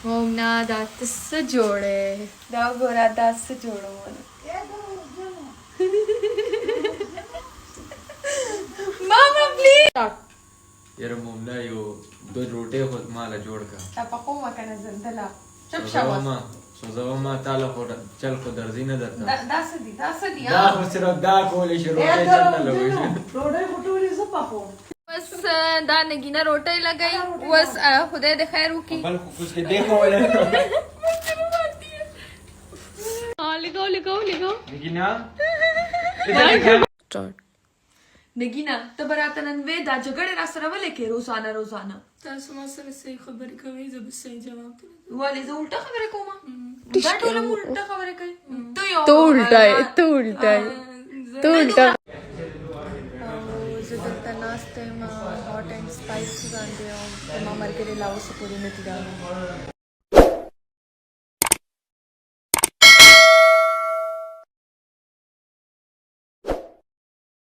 ओम ना दास जोड़े दाव गोरा दास जोड़ो मामा प्लीज यार मुमला यो दो रोटे होत माला जोड़ का tapako makana zandala chap सोजावा सोजावा ताला को चल को दर्जी न दरता dasadi दा को सिर्फ दा को ले रोटे चलना लगो रोडे फुटोरी से पापो बस दा नगीना रोटे लगाई बस खुदा दे खैर की बल कुछ के देखो वाले हाँ लगाओ लगाओ लगाओ नगीना इधर स्टार्ट नगीना तो बरातनन वे दा झगड़े रास्ता वाले के रोजाना रोजाना تاسو ما سره صحیح خبرې کوي زه به صحیح جواب درکوم والے زه الټا خبره کوم دا ټول الټا خبره کوي ته یو تو الټا زه دلته ناسته ما هاټ اینڈ سپایسی باندې او ما مرګره لاو سپوري نه تیرا